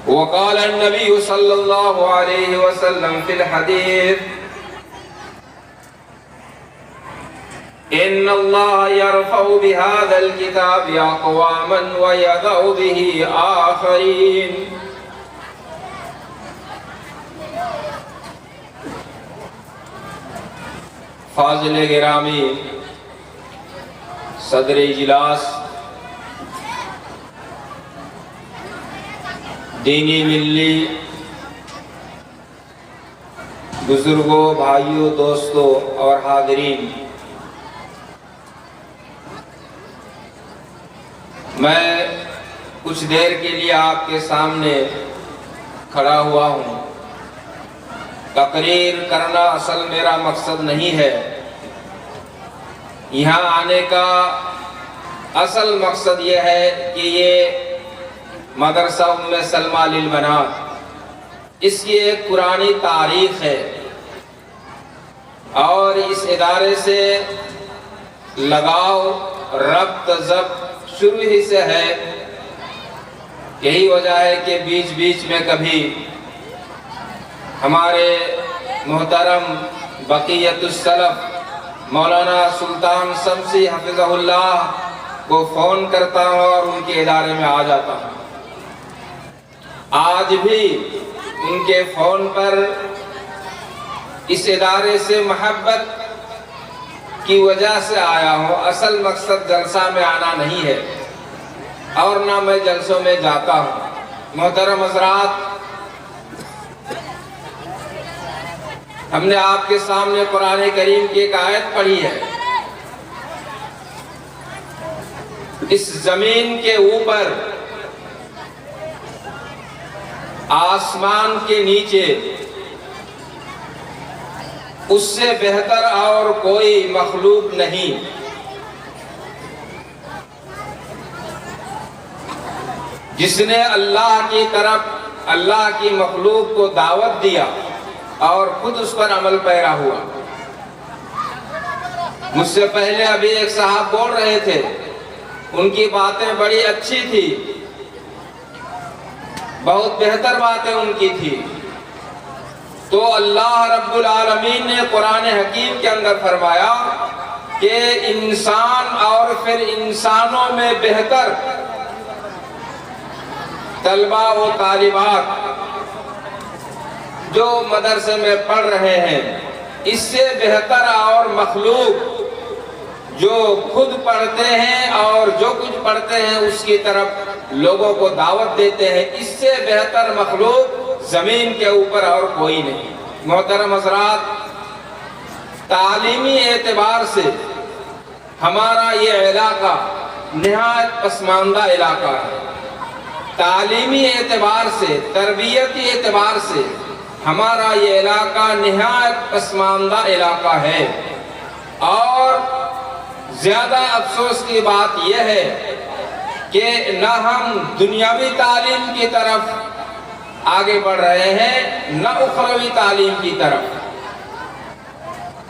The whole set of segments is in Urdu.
وقال النبي صلى الله عليه وسلم في الحديث إن الله يرفع بهذا الكتاب أقواما ويضع به آخرين. فاضل گرامی، صدر اجلاس، دینی ملی بزرگوں، بھائیوں، دوستوں اور حاضرین، میں کچھ دیر کے لیے آپ کے سامنے کھڑا ہوا ہوں۔ تقریر کرنا اصل میرا مقصد نہیں ہے۔ یہاں آنے کا اصل مقصد یہ ہے کہ یہ مدرسہ ام سلمہ للبنات، اس کی ایک پرانی تاریخ ہے اور اس ادارے سے لگاؤ، ربط، ضبط شروع ہی سے ہے۔ یہی وجہ ہے کہ بیچ بیچ میں کبھی ہمارے محترم بقیت السلف مولانا سلطان شمسی حفظہ اللہ کو فون کرتا ہوں اور ان کے ادارے میں آ جاتا ہوں۔ آج بھی ان کے فون پر اس ادارے سے محبت کی وجہ سے آیا ہوں۔ اصل مقصد جلسہ میں آنا نہیں ہے اور نہ میں جلسوں میں جاتا ہوں۔ محترم حضرات، ہم نے آپ کے سامنے قرآن کریم کی ایک آیت پڑھی ہے۔ اس زمین کے اوپر، آسمان کے نیچے، اس سے بہتر اور کوئی مخلوق نہیں۔ جس نے اللہ کی طرف، اللہ کی مخلوق کو دعوت دیا اور خود اس پر عمل پیرا ہوا۔ مجھ سے پہلے ابھی ایک صاحب بول رہے تھے، ان کی باتیں بڑی اچھی تھی، بہت بہتر باتیں ان کی تھی۔ تو اللہ رب العالمین نے قرآن حکیم کے اندر فرمایا کہ انسان اور پھر انسانوں میں بہتر طلبہ و طالبات جو مدرسے میں پڑھ رہے ہیں، اس سے بہتر اور مخلوق جو خود پڑھتے ہیں اور جو کچھ پڑھتے ہیں اس کی طرف لوگوں کو دعوت دیتے ہیں، اس سے بہتر مخلوق زمین کے اوپر اور کوئی نہیں۔ محترم حضرات، تعلیمی اعتبار سے ہمارا یہ علاقہ نہایت پسماندہ علاقہ ہے۔ تعلیمی اعتبار سے، تربیتی اعتبار سے ہمارا یہ علاقہ نہایت پسماندہ علاقہ ہے۔ اور زیادہ افسوس کی بات یہ ہے کہ نہ ہم دنیاوی تعلیم کی طرف آگے بڑھ رہے ہیں، نہ اخروی تعلیم کی طرف۔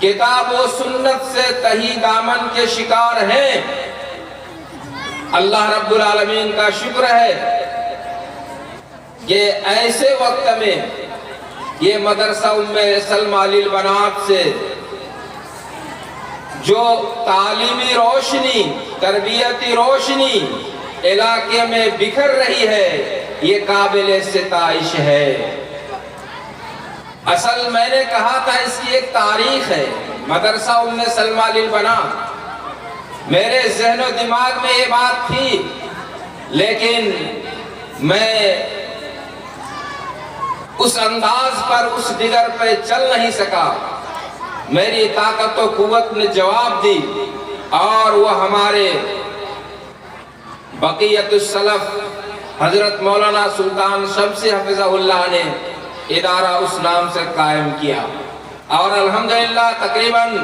کتاب و سنت سے تہی دامن کے شکار ہیں۔ اللہ رب العالمین کا شکر ہے کہ ایسے وقت میں یہ مدرسہ ام سلمہ للبنات سے جو تعلیمی روشنی، تربیتی روشنی علاقے میں بکھر رہی ہے، یہ قابل ستائش ہے۔ اصل میں نے کہا تھا اس کی ایک تاریخ ہے، مدرسہ ام سلمہ للبنات۔ میرے ذہن و دماغ میں یہ بات تھی، لیکن میں اس انداز پر، اس ڈگر پہ چل نہیں سکا۔ میری طاقت و قوت نے جواب دی اور وہ ہمارے بقیت السلف حضرت مولانا سلطان شمسی حفظہ اللہ نے ادارہ اس نام سے قائم کیا، اور الحمدللہ تقریباً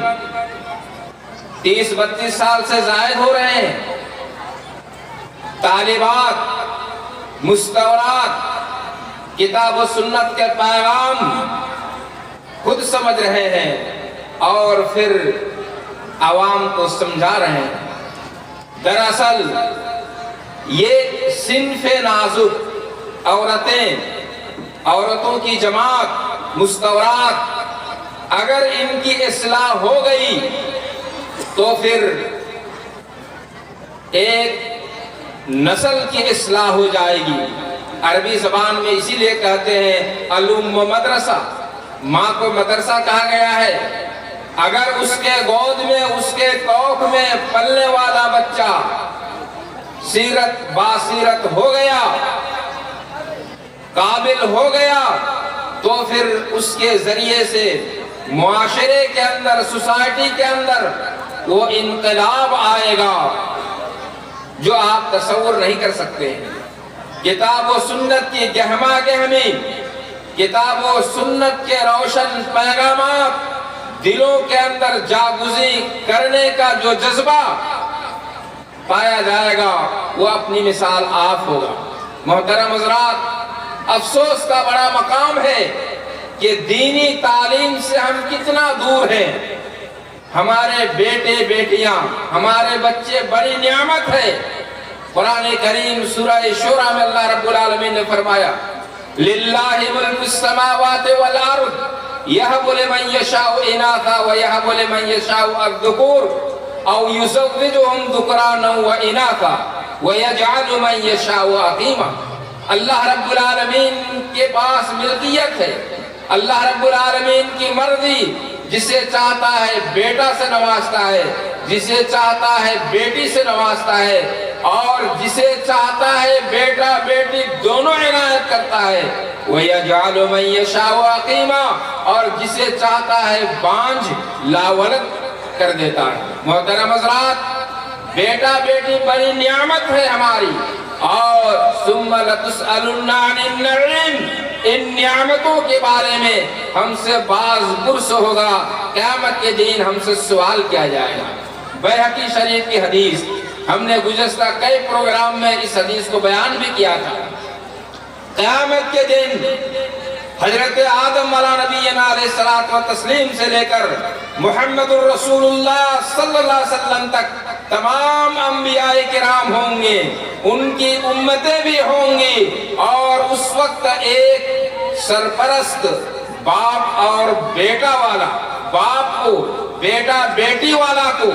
30-32 سال سے زائد ہو رہے ہیں۔ طالبات مستورات کتاب و سنت کے پیغام خود سمجھ رہے ہیں اور پھر عوام کو سمجھا رہے ہیں۔ دراصل یہ صنف نازک عورتوں کی جماعت مستورات، اگر ان کی اصلاح ہو گئی تو پھر ایک نسل کی اصلاح ہو جائے گی۔ عربی زبان میں اسی لیے کہتے ہیں الام مدرسہ، ماں کو مدرسہ کہا گیا ہے۔ اگر اس کے گود میں، اس کے کوکھ میں پلنے والا بچہ سیرت باسیرت ہو گیا، قابل ہو گیا، تو پھر اس کے ذریعے سے معاشرے کے اندر، سوسائٹی کے اندر وہ انقلاب آئے گا جو آپ تصور نہیں کر سکتے ہیں۔ کتاب و سنت کی گہما گہمی، کتاب و سنت کے روشن پیغامات دلوں کے اندر جاگزی کرنے کا جو جذبہ پایا جائے گا وہ اپنی مثال آپ ہوگا۔ محترم حضرات، افسوس کا بڑا مقام ہے کہ دینی تعلیم سے ہم کتنا دور ہیں۔ ہمارے بیٹے بیٹیاں، ہمارے بچے بڑی نعمت ہے۔ قرآن کریم سورہ شورى میں اللہ رب العالمین نے فرمایا للہ ملک السماوات والارض یہب لمن یشاء اناثا ویہب لمن یشاء الذکور او یزوجہم ذکرانا واناثا ویجعل من یشاء عقیما۔ اللہ رب العالمین کے پاس ملکیت ہے، اللہ رب العالمین کی مرضی، جسے چاہتا ہے بیٹا سے نوازتا ہے، جسے چاہتا ہے بیٹی سے نوازتا ہے، اور جسے چاہتا ہے بیٹا بیٹی دونوں عنایت کرتا ہے۔ وَيَجْعَلُ مَن يَشَاءُ عَقِيمًا، اور جسے چاہتا ہے بانجھ لاولد کر دیتا ہے۔ محترم حضرات، بیٹا بیٹی بڑی نعمت ہے ہماری، اور ثُمَّ لَتُسْأَلُنَّ عَنِ النَّعِيمِ، ان نعمتوں کے بارے میں ہم سے باز پرس ہوگا، قیامت کے دن ہم سے سوال کیا جائے گا۔ بیہقی شریف کی حدیث، ہم نے گزشتہ کئی پروگرام میں اس حدیث کو بیان بھی کیا تھا۔ قیامت کے دن حضرت آدم علیہ نبینا علیہ الصلوۃ والتسلیم سے لے کر محمد الرسول اللہ صلی اللہ علیہ وسلم تک تمام انبیاء کرام ہوں گے، ان کی امتیں بھی ہوں گی، اور اس وقت ایک سرپرست باپ اور بیٹا والا، باپ کو بیٹا بیٹی والا کو،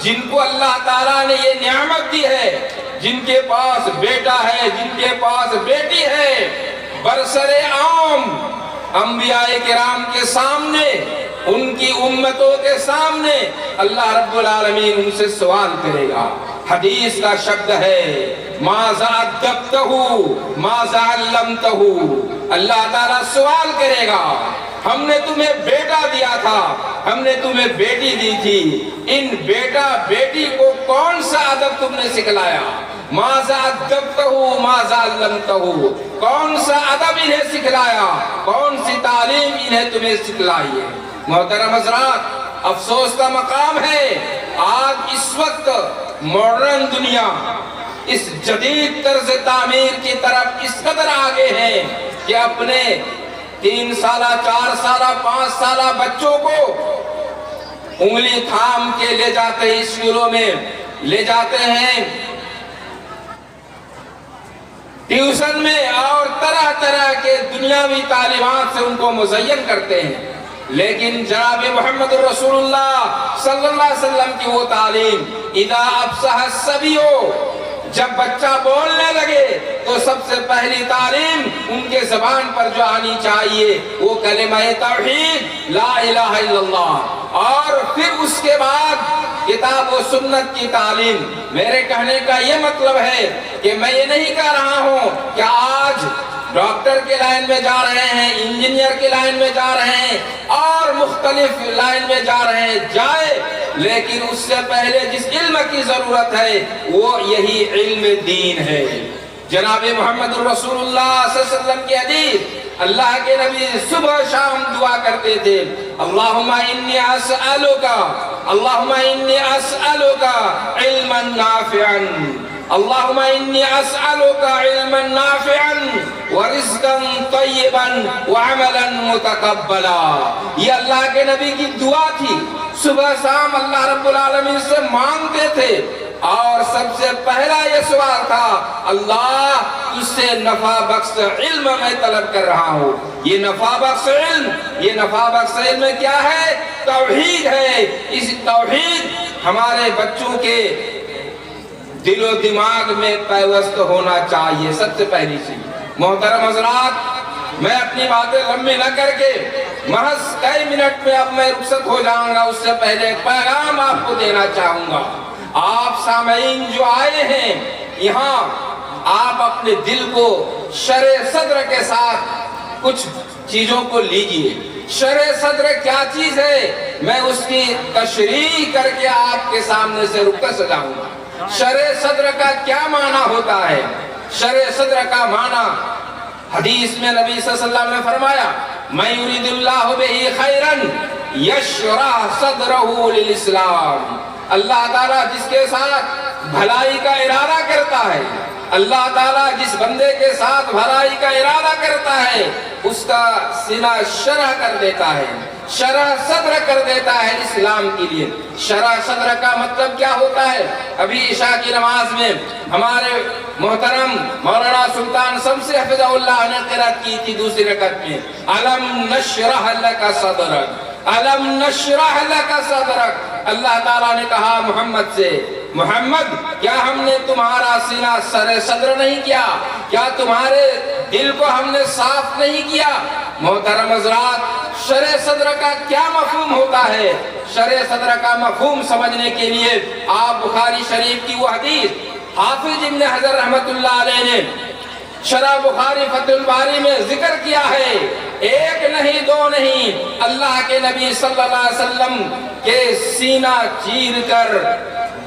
جن کو اللہ تعالیٰ نے یہ نعمت دی ہے، جن کے پاس بیٹا ہے، جن کے پاس بیٹی ہے، برسر عام انبیاء کرام کے سامنے، ان کی امتوں کے سامنے اللہ رب العالمین ان سے سوال کرے گا۔ حدیث کا شبد ہے ماذا ادبتہ ماذا علمتہ، اللہ تعالیٰ سوال کرے گا، ہم نے تمہیں بیٹا دیا تھا، ہم نے تمہیں بیٹی دی تھی، ان بیٹا بیٹی کو کون سا ادب تم نے سکھلایا؟ ماذا ادبتہ ماذا علمتہ، کون سا ادب انہیں سکھلایا، کون سی تعلیم انہیں تمہیں سکھلائی ہے؟ محترم حضرات، افسوس کا مقام ہے آج اس وقت ماڈرن دنیا اس جدید طرز تعمیر کی طرف اس قدر آگے ہیں کہ اپنے 3 سالہ 4 سالہ 5 سالہ بچوں کو انگلی تھام کے لے جاتے ہیں، اسکولوں میں لے جاتے ہیں، ٹیوشن میں، اور طرح طرح کے دنیاوی تعلیمات سے ان کو مزین کرتے ہیں۔ لیکن جناب محمد رسول اللہ صلی اللہ علیہ وسلم کی وہ تعلیم، اذا افصح الصبی، جب بچہ بولنے لگے تو سب سے پہلی تعلیم ان کے زبان پر جو آنی چاہیے وہ کلمہ توحید لا الہ الا اللہ، اور پھر اس کے بعد کتاب و سنت کی تعلیم۔ میرے کہنے کا یہ مطلب ہے کہ میں یہ نہیں کہہ رہا ہوں کہ آج ڈاکٹر کے لائن میں جا رہے ہیں، انجینئر کے لائن میں جا رہے ہیں، اور مختلف لائن میں جا رہے ہیں، جائے، لیکن اس سے پہلے جس علم کی ضرورت ہے وہ یہی علم دین ہے۔ جناب محمد رسول اللہ صلی اللہ علیہ وسلم کی حدیث، اللہ کے نبی صبح شام دعا کرتے تھے، اللہم انی اسألوکا، اللہم انی اسألوکا علما نافعا، اللہم انی اسألوکا علما نافعا ورزقا طیبا وعملا متقبلا۔ یہ اللہ کے نبی کی دعا تھی، صبح شام اللہ رب العالمین سے مانگتے تھے، اور سب سے پہلا یہ سوال تھا، اللہ تجھ سے نفع بخش علم میں طلب کر رہا ہوں۔ یہ نفع بخش علم، یہ نفع بخش علم کیا ہے؟ توحید ہے۔ اس توحید ہمارے بچوں کے دل و دماغ میں پیوست ہونا چاہیے، سب سے پہلی چیز۔ محترم حضرات، میں اپنی باتیں لمبی نہ کر کے محض کئی منٹ میں اب میں رخصت ہو جاؤں گا، اس سے پہلے ایک پیغام آپ کو دینا چاہوں گا۔ آپ سامعین جو آئے ہیں یہاں، آپ اپنے دل کو شرح صدر کے ساتھ کچھ چیزوں کو لیجئے۔ شرح صدر کیا چیز ہے، میں اس کی تشریح کر کے آپ کے سامنے سے رخصت سجاؤں گا۔ شرح صدر کا کیا معنی ہوتا ہے؟ شرح صدر کا معنی حدیث میں نبی صلی اللہ علیہ وسلم نے فرمایا، مَن یُرِدِ اللَّهُ بِهِ خَیْرًا یشرح صدرہ للاسلام۔ اللہ تعالیٰ جس کے ساتھ بھلائی کا ارادہ کرتا ہے، اللہ تعالیٰ جس بندے کے ساتھ بھلائی کا ارادہ کرتا ہے، اس کا سینہ شرح کر دیتا ہے، شرح صدر کر دیتا ہے اسلام کے لیے۔ شرح صدر کا مطلب کیا ہوتا ہے؟ ابھی عشاء کی نماز میں ہمارے محترم مولانا سلطان شمسی حفظہ اللہ نے قرأت کی تھی دوسری رکعت میں، أَلَمْ نَشْرَحْ لَكَ صَدْرَكَ أَلَمْ نَشْرَحْ لَكَ صَدْرَكَ۔ اللہ تعالیٰ نے کہا محمد سے، محمد کیا ہم نے تمہارا سینہ سر صدر نہیں کیا؟ کیا تمہارے دل کو ہم نے صاف نہیں کیا؟ محترم حضرات، شرح صدر کا کیا مفہوم ہوتا ہے؟ شرح صدر کا مفہوم سمجھنے کے لیے آپ بخاری شریف کی وہ حدیث حافظ ابن حجر رحمت اللہ علیہ نے شرح بخاری فتح الباری میں ذکر کیا ہے، ایک نہیں دو نہیں، اللہ کے نبی صلی اللہ علیہ وسلم کے سینہ چیر کر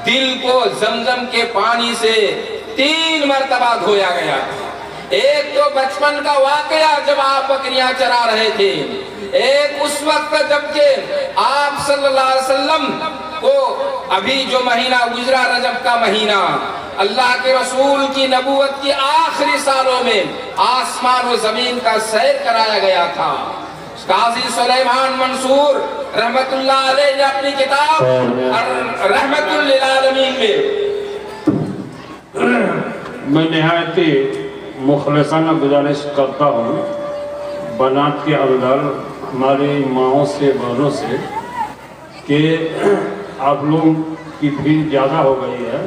دل کو زمزم کے پانی سے 3 مرتبہ دھویا گیا۔ ایک تو بچپن کا واقعہ جب آپ بکریاں چرا رہے تھے، ایک اس وقت جب کہ آپ صلی اللہ علیہ وسلم کو ابھی جو مہینہ گزرا رجب کا مہینہ، اللہ کے رسول کی نبوت کی آخری سالوں میں آسمان و زمین کا سیر کرایا گیا تھا۔ قاضی سلیمان منصور رحمت اللہ علیہ نے اپنی کتاب رحمت للعالمین میں نہایت مخلصانہ گزارش کرتا ہوں بنات کے اندر ہماری ماؤں سے بہنوں سے کہ آپ لوگ کی بھیڑ زیادہ ہو گئی ہے،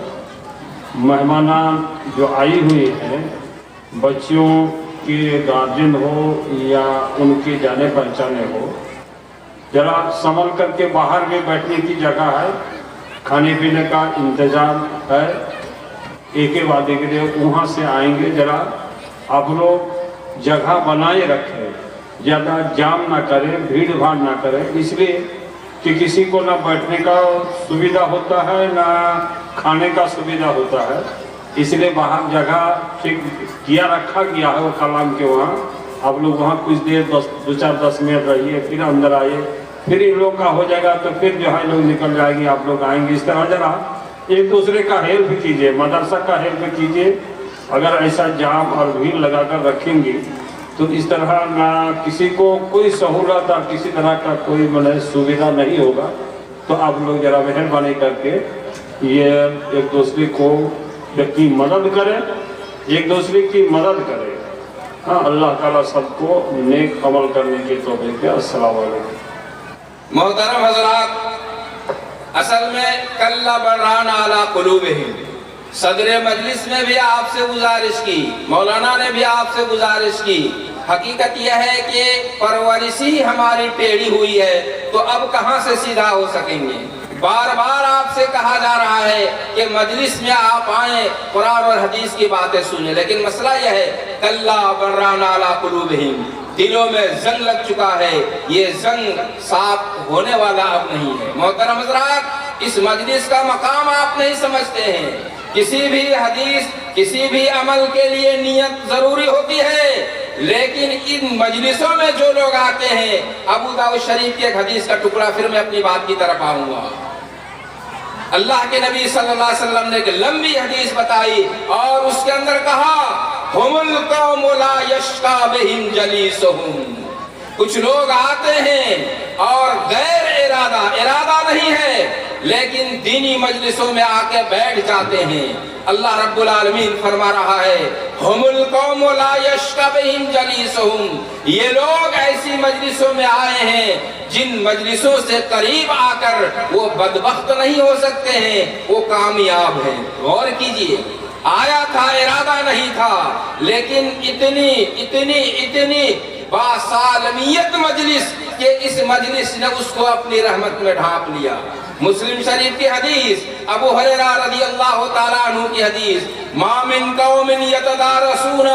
مہمانان جو آئی ہوئی ہیں، بچیوں کے گارجن ہو یا ان کے جانے پہچانے ہو، ذرا سنبھل کر کے باہر میں بیٹھنے کی جگہ ہے، کھانے پینے کا انتظام ہے، ایک وعدے کے لیے وہاں سے آئیں گے، ذرا آپ لوگ جگہ بنائے رکھیں، زیادہ جام نہ کریں، بھیڑ بھاڑ نہ کریں، اس لیے کہ کسی کو نہ بیٹھنے کا سویدھا ہوتا ہے نہ کھانے کا سویدھا ہوتا ہے، اس لیے باہر جگہ ٹھیک کیا رکھا گیا ہے وہ کلام کے وہاں۔ آپ لوگ وہاں کچھ دیر 2-4-10 منٹ رہیے، پھر اندر آئیے، پھر ان لوگ کا ہو جائے گا تو پھر جو ہے لوگ نکل جائیں گے، آپ لوگ آئیں گے۔ اس طرح ذرا ایک دوسرے کا ہیلپ کیجئے، مدرسہ کا ہیلپ کیجئے۔ اگر ایسا جام اور بھیڑ لگا کر رکھیں گے تو اس طرح نہ کسی کو کوئی سہولت اور کسی طرح کا کوئی سویدھا نہیں ہوگا۔ تو آپ لوگ ذرا مہربانی کر کے یہ ایک دوسرے کو کی مدد کریں، ایک دوسرے کی مدد کریں۔ ہاں، اللہ تعالیٰ سب کو نیک عمل کرنے کی توفیق دے۔ السلام علیکم۔ محترم حضرات، اصل میں کَلَّا بَرَّانَ عَلَىٰ قُلُوبِهِمْ، صدر مجلس نے بھی آپ سے گزارش کی، مولانا نے بھی آپ سے گزارش کی۔ حقیقت یہ ہے کہ پرورشی ہماری ٹیڑھی ہوئی ہے تو اب کہاں سے سیدھا ہو سکیں گے؟ بار بار آپ سے کہا جا رہا ہے کہ مجلس میں آپ آئیں، قرآن اور حدیث کی باتیں سنیں، لیکن مسئلہ یہ ہے کَلَّا بَرَّانَ عَلَىٰ قُلُوبِهِمْ، دلوں میں زنگ لگ چکا ہے، یہ زنگ صاف ہونے والا اب نہیں ہے۔ محترم حضرات، اس مجلس کا مقام آپ نہیں سمجھتے ہیں۔ کسی بھی حدیث، کسی بھی عمل کے لیے نیت ضروری ہوتی ہے، لیکن ان مجلسوں میں جو لوگ آتے ہیں، ابو داؤد شریف کی ایک حدیث کا ٹکڑا، پھر میں اپنی بات کی طرف آؤں گا۔ اللہ کے نبی صلی اللہ علیہ وسلم نے ایک لمبی حدیث بتائی اور اس کے اندر کہا ہم القوم لا یشقی بہم جلیسہم، کچھ لوگ آتے ہیں اور غیر ارادہ نہیں ہے لیکن دینی مجلسوں میں آ کے بیٹھ جاتے ہیں۔ اللہ رب العالمین فرما رہا ہے ہم القوم لا یشقی بہم جلیسہم، یہ لوگ ایسی مجلسوں میں آئے ہیں جن مجلسوں سے قریب آ کر وہ بدبخت نہیں ہو سکتے ہیں، وہ کامیاب ہیں۔ غور کیجئے، آیا تھا ارادہ نہیں تھا، لیکن اتنی باصالمیت مجلس کہ اس مجلس نے اس کو اپنی رحمت میں ڈھانپ لیا۔ مسلم شریف کی حدیث، ابو ہریرہ رضی اللہ تعالیٰ عنہ کی حدیث، ما من قوم یتدارسون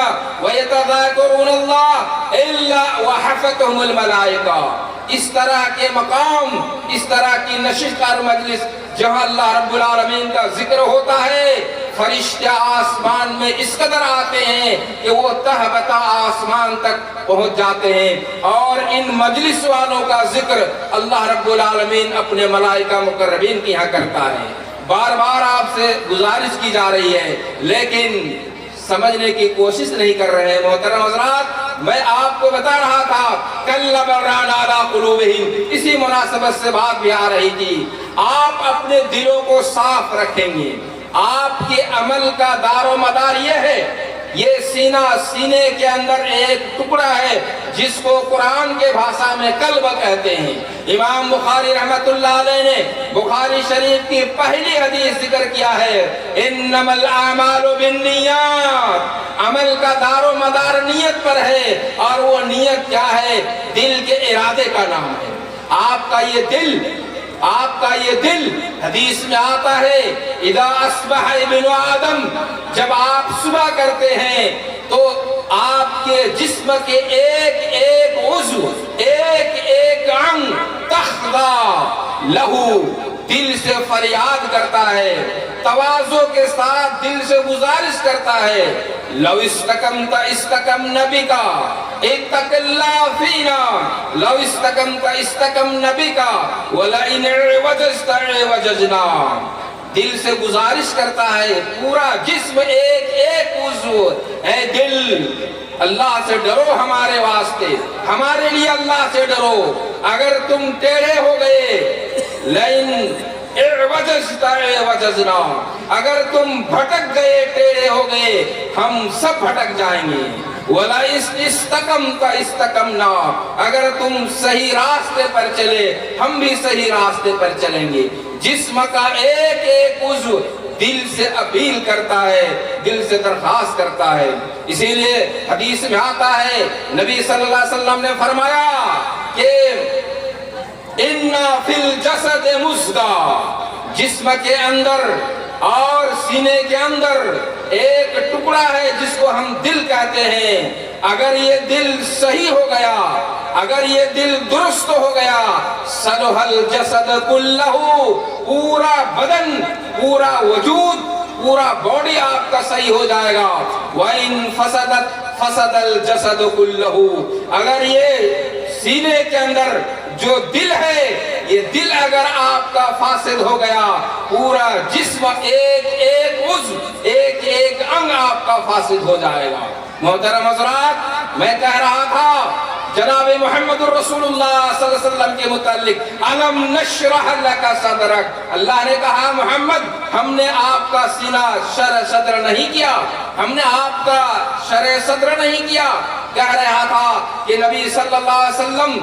ویتذاکرون اللہ الا وحفتهم الملائکہ۔ اس طرح کے مقام، اس طرح کی نشست اور مجلس جہاں اللہ رب العالمین کا ذکر ہوتا ہے، فرشتے آسمان میں اس قدر آتے ہیں کہ وہ تہ بتہ آسمان تک پہنچ جاتے ہیں، اور ان مجلس والوں کا ذکر اللہ رب العالمین اپنے ملائکہ مقربین کی یہاں کرتا ہے۔ بار بار آپ سے گزارش کی جا رہی ہے لیکن سمجھنے کی کوشش نہیں کر رہے ہیں۔ محترم حضرات، میں آپ کو بتا رہا تھا کَلَّا بَلْ رَانَ عَلَىٰ قُلُوبِهِمْ، اسی مناسبت سے بات بھی آ رہی تھی۔ آپ اپنے دلوں کو صاف رکھیں گے، آپ کے عمل کا دار و مدار یہ ہے، یہ سینے کے اندر ایک ٹکڑا ہے جس کو قرآن کے بھاشا میں قلب کہتے ہیں۔ امام بخاری رحمت اللہ علیہ نے بخاری شریف کی پہلی حدیث ذکر کیا ہے انما الاعمال بالنیات، عمل کا دار و مدار نیت پر ہے، اور وہ نیت کیا ہے؟ دل کے ارادے کا نام ہے۔ آپ کا یہ دل حدیث میں آتا ہے اذا اصبح ابن آدم، جب آپ صبح کرتے ہیں تو آپ کے جسم کے ایک ایک عضو، ایک ایک انگ تخضع لہو، دل سے فریاد کرتا ہے، تواضع کے ساتھ دل سے گزارش کرتا ہے لو استقمت استقمنا بک اتق اللہ فینا، لو استقمت استقمنا بک ولئن عوججت عوججنا۔ دل سے گزارش کرتا ہے، پورا جسم ایک ایک عضو، اے دل اللہ سے ڈرو، ہمارے واسطے، ہمارے لیے اللہ سے ڈرو۔ اگر تم ٹیڑھے ہو گئے لئن اعوججت اعوججنا، اگر تم بھٹک گئے، ٹیڑھے ہو گئے، ہم سب بھٹک جائیں گے۔ وَلَئِنْ اسْتَقَمْتَ اسْتَقَمْنَا، اگر تم صحیح راستے پر چلے، ہم بھی صحیح راستے پر چلیں گے۔ جسم کا ایک ایک عضو دل سے اپیل کرتا ہے، دل سے درخواست کرتا ہے۔ اسی لیے حدیث میں آتا ہے، نبی صلی اللہ علیہ وسلم نے فرمایا کہ اِنَّا فِي الْجَسَدِ مُضْغَةً، جسم کے اندر اور سینے کے اندر ایک ٹکڑا ہے جس کو ہم دل کہتے ہیں۔ اگر یہ دل صحیح ہو گیا، اگر یہ دل درست ہو گیا، صلح الجسد کلہ، پورا بدن، پورا وجود، پورا باڈی آپ کا صحیح ہو جائے گا۔ وَإِن فَسَدَتْ فَسَدَ الْجَسَدُ كُلُّهُ، اگر یہ سینے کے اندر جو دل ہے، یہ دل اگر آپ کا فاسد ہو گیا، پورا جسم ایک ایک عضو، ایک ایک انگ آپ کا فاسد ہو جائے گا۔ محترم حضرات، میں کہہ رہا تھا جناب محمد الرسول اللہ صلی اللہ علیہ وسلم کے متعلق الم نشرح لک صدرک، اللہ نے کہا محمد ہم نے آپ کا سینہ شرح صدر نہیں کیا، ہم نے آپ کا شرح صدر نہیں کیا۔ کہہ رہا تھا کہ نبی صلی اللہ علیہ وسلم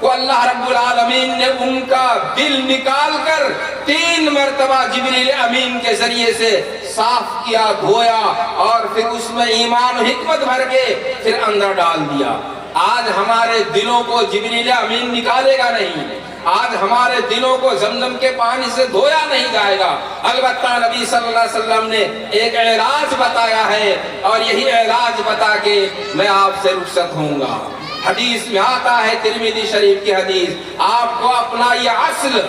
کو اللہ رب العالمین نے ان کا دل نکال کر 3 مرتبہ جبریل امین کے ذریعے سے صاف کیا، دھویا، اور پھر اس میں ایمان و حکمت بھر کے پھر اندر ڈال دیا۔ آج ہمارے دلوں کو جبریل امین نکالے گا نہیں، آج ہمارے دلوں کو زمزم کے پانی سے دھویا نہیں جائے گا۔ البتہ نبی صلی اللہ علیہ وسلم نے ایک علاج بتایا ہے، اور یہی علاج بتا کے میں آپ سے رخصت ہوں گا۔ حدیث میں آتا ہے، ترمذی شریف کی حدیث، آپ کو اپنا یہ اصل،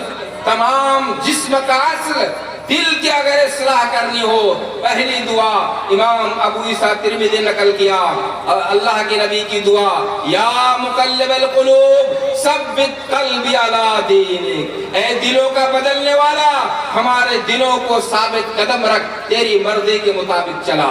تمام جسم کا اصل، دل کی اگر اصلاح کرنی ہو، پہلی دعا امام ابو عیسیٰ ترمذی نقل کیا، اللہ کے نبی کی دعا، یا مقلب القلوب ثبت قلبی علی دینک، اے دلوں کا بدلنے والا، ہمارے دلوں کو ثابت قدم رکھ، تیری مرضی کے مطابق چلا۔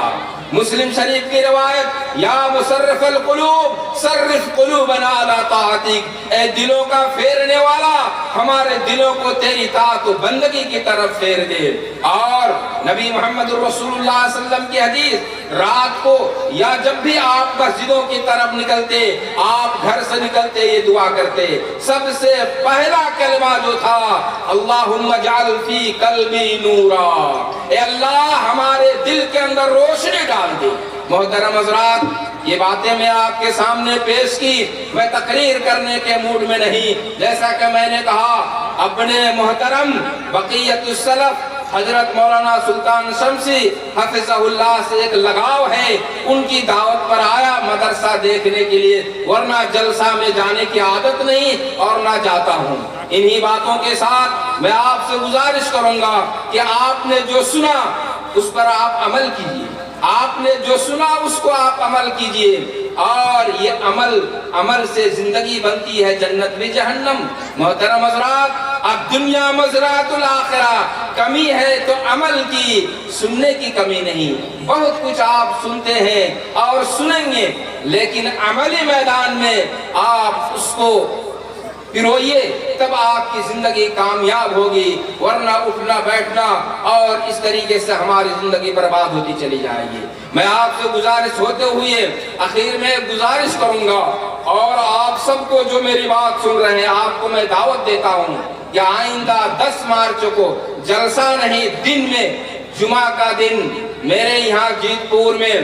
مسلم شریف کی روایت، یا مصرف القلوب صرف قلوبنا علی طاعتک، اے دلوں کا پھیرنے والا ہمارے دلوں کو تیری طاعت و بندگی کی طرف پھیر دے۔ اور نبی محمد رسول اللہ صلی اللہ علیہ وسلم کی حدیث، رات کو یا جب بھی آپ مسجدوں کی طرف نکلتے، آپ گھر سے نکلتے یہ دعا کرتے، سب سے پہلا کلمہ جو تھا، اللہم اجعل فی قلبی نورا، اے اللہ ہمارے دل کے اندر روشنی ڈال دے۔ محترم حضرات، یہ باتیں میں آپ کے سامنے پیش کی، میں تقریر کرنے کے موڈ میں نہیں، جیسا کہ میں نے کہا اپنے محترم بقیت السلف حضرت مولانا سلطان شمسی حفظہ اللہ سے ایک لگاؤ ہے، ان کی دعوت پر آیا مدرسہ دیکھنے کے لیے، ورنہ جلسہ میں جانے کی عادت نہیں اور نہ جاتا ہوں۔ انہی باتوں کے ساتھ میں آپ سے گزارش کروں گا کہ آپ نے جو سنا اس پر آپ عمل کیجئے، آپ نے جو سنا اس کو آپ عمل کیجئے، اور یہ عمل سے زندگی بنتی ہے جنت بھی جہنم۔ محترم حضرات، اب دنیا مزرعۃ الآخرہ، کمی ہے تو عمل کی، سننے کی کمی نہیں۔ بہت کچھ آپ سنتے ہیں اور سنیں گے، لیکن عملی میدان میں آپ اس کو پروئیے، تب آپ کی زندگی کامیاب ہوگی، ورنہ اٹھنا بیٹھنا اور اس طریقے سے ہماری زندگی برباد ہوتی چلی جائے گی۔ میں آپ سے گزارش ہوتے ہوئے آخر میں گزارش کروں گا، اور آپ سب کو جو میری بات سن رہے ہیں آپ کو میں دعوت دیتا ہوں کہ آئندہ 10 مارچ کو جلسہ نہیں، دن میں جمعہ کا دن میرے یہاں جیت پور میں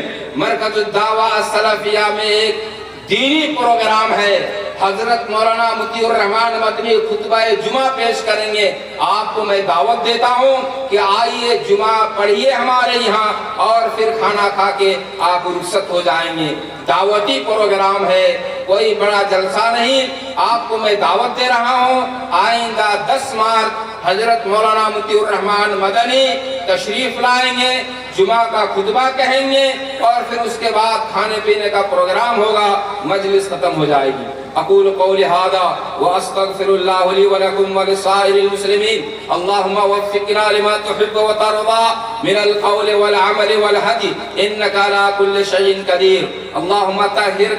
مرکز الدعوہ السلفیہ میں ایک دینی پروگرام ہے۔ حضرت مولانا مطیع الرحمان مدنی خطبہ جمعہ پیش کریں گے۔ آپ کو میں دعوت دیتا ہوں کہ آئیے جمعہ پڑھیے ہمارے یہاں، اور پھر کھانا کھا کے آپ رخصت ہو جائیں گے۔ دعوتی پروگرام ہے، کوئی بڑا جلسہ نہیں، آپ کو میں دعوت دے رہا ہوں۔ آئندہ 10 مارچ حضرت مولانا مطیع الرحمان مدنی تشریف لائیں گے، جمعہ کا خطبہ کہیں گے، اور پھر اس کے بعد کھانے پینے کا پروگرام ہوگا، مجلس ختم ہو جائے گی۔ اقول قولی ھذا واستغفر اللہ لی ولکم ولسائر المسلمین، اللہم وفقنا لما تحب وترضى من القول والعمل والهدي انک علی کل شیء قدیر۔ اللہم طہر